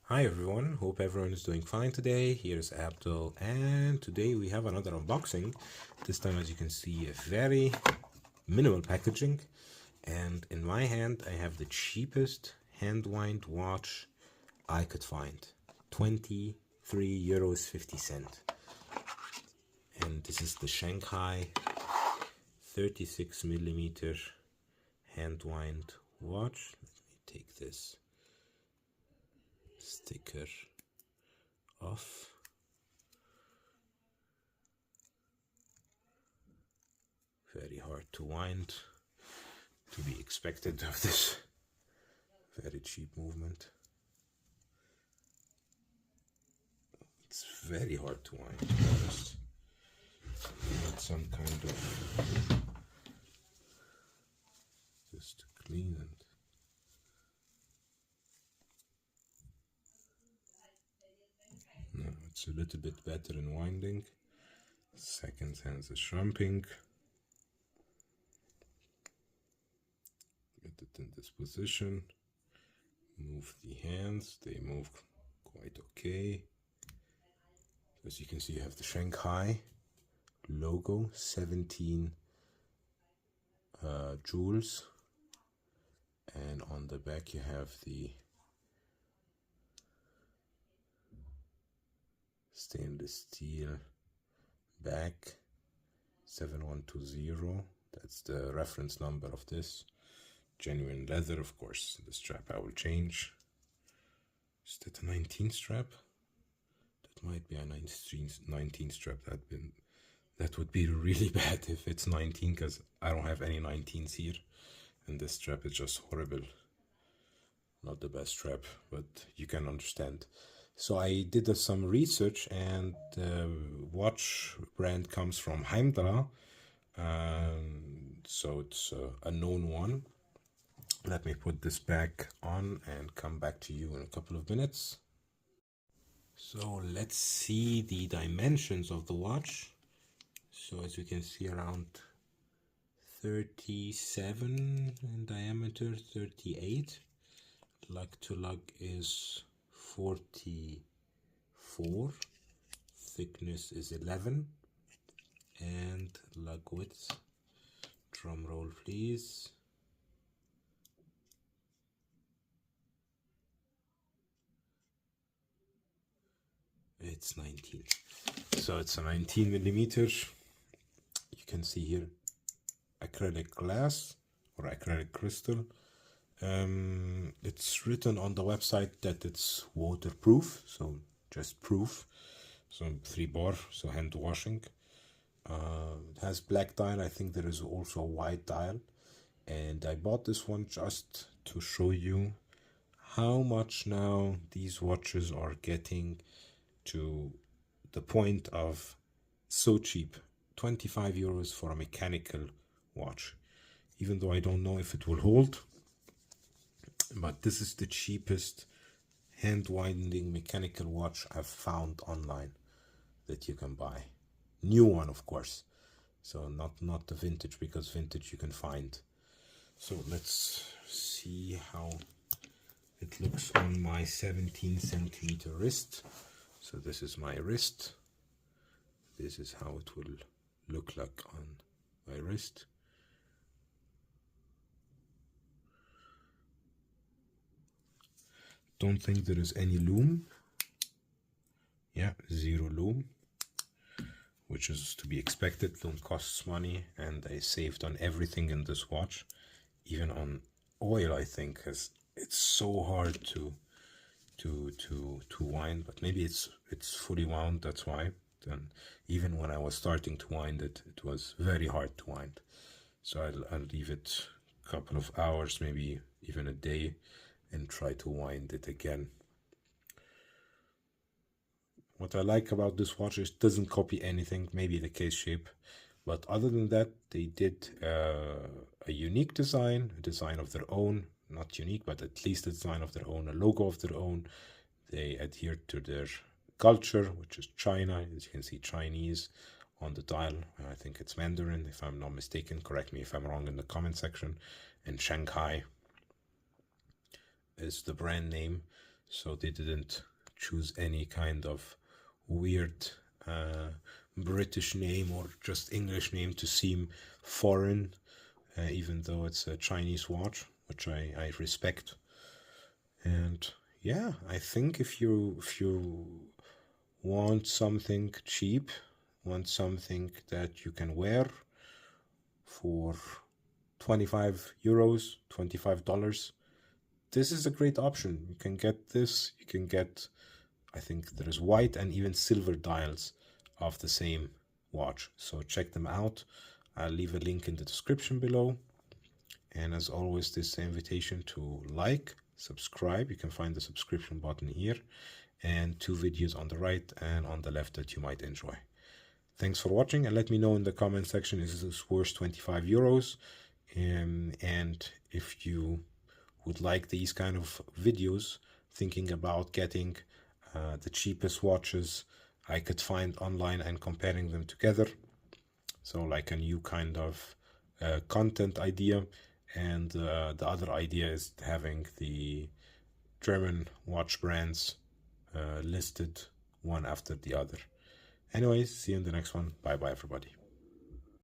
Hi everyone, hope everyone is doing fine today. Here's Abdul, and today we have another unboxing. This time, as you can see, a very minimal packaging, and in my hand I have the cheapest hand wind watch I could find, 23 euros 50 cent. And this is the Shanghai 36 millimeter hand wind watch. Let me take this sticker off. Very hard to wind, to be expected of this very cheap movement. It's very hard to wind, to be honest. You need some kind of just to clean it. No, it's a little bit better in winding. Second hand is shrumping. Get it in this position. Move the hands, they move quite okay. As you can see, you have the Shanghai logo, 17 jewels, and on the back you have the stainless steel back, 7120. That's the reference number of this. Genuine leather, of course. The strap I will change. Is that a 19 strap? That might be a 19 strap. That would be really bad if it's 19, because I don't have any 19s here, and this strap is just horrible. Not the best strap, but you can understand. So I did some research, and the watch brand comes from Heimdra, so it's a known one. Let me put this back on and come back to you in a couple of minutes. So let's see the dimensions of the watch. So as you can see, around 37 in diameter, 38. Lug to lug is 44. Thickness is 11. And lug width, drum roll please. It's 19. So it's a 19 millimeter. You can see here acrylic glass or acrylic crystal. It's written on the website that it's waterproof, so just proof. So 3 bar, so hand washing. It has black dial. I think there is also a white dial, and I bought this one just to show you how much now these watches are getting to the point of so cheap. 25 euros for a mechanical watch, even though I don't know if it will hold, but this is the cheapest hand winding mechanical watch I've found online that you can buy. New one, of course, so not the vintage, because vintage you can find. So let's see how it looks on my 17 centimeter wrist. So this is my wrist. This is how it will look like on my wrist. Don't think there is any loom. Yeah, 0 loom, which is to be expected. Loom costs money, and I saved on everything in this watch, even on oil, I think, because it's so hard to wind. But maybe it's fully wound, that's why. Then even when I was starting to wind it, it was very hard to wind. So I'll leave it a couple of hours, maybe even a day, and try to wind it again. What I like about this watch is it doesn't copy anything, maybe the case shape, but other than that, they did a unique design, a design of their own. Not unique, but at least a design of their own, a logo of their own. They adhere to their culture, which is China. As you can see, Chinese on the dial. I think it's Mandarin, if I'm not mistaken. Correct me if I'm wrong in the comment section. And Shanghai is the brand name. so they didn't choose any kind of weird British name or just English name to seem foreign, even though it's a Chinese watch, which I respect. And yeah, I think if you want something cheap, want something that you can wear for 25 euros, $25, this is a great option. You can get this. You can get, I think there is white and even silver dials of the same watch. So check them out. I'll leave a link in the description below. And as always, this is an invitation to like, subscribe. You can find the subscription button here, and 2 videos on the right and on the left that you might enjoy. Thanks for watching, and let me know in the comment section, is this worth 25 euros? And if you would like these kind of videos, thinking about getting the cheapest watches I could find online and comparing them together, so like a new kind of content idea. And the other idea is having the German watch brands listed one after the other. Anyways, see you in the next one. Bye bye everybody.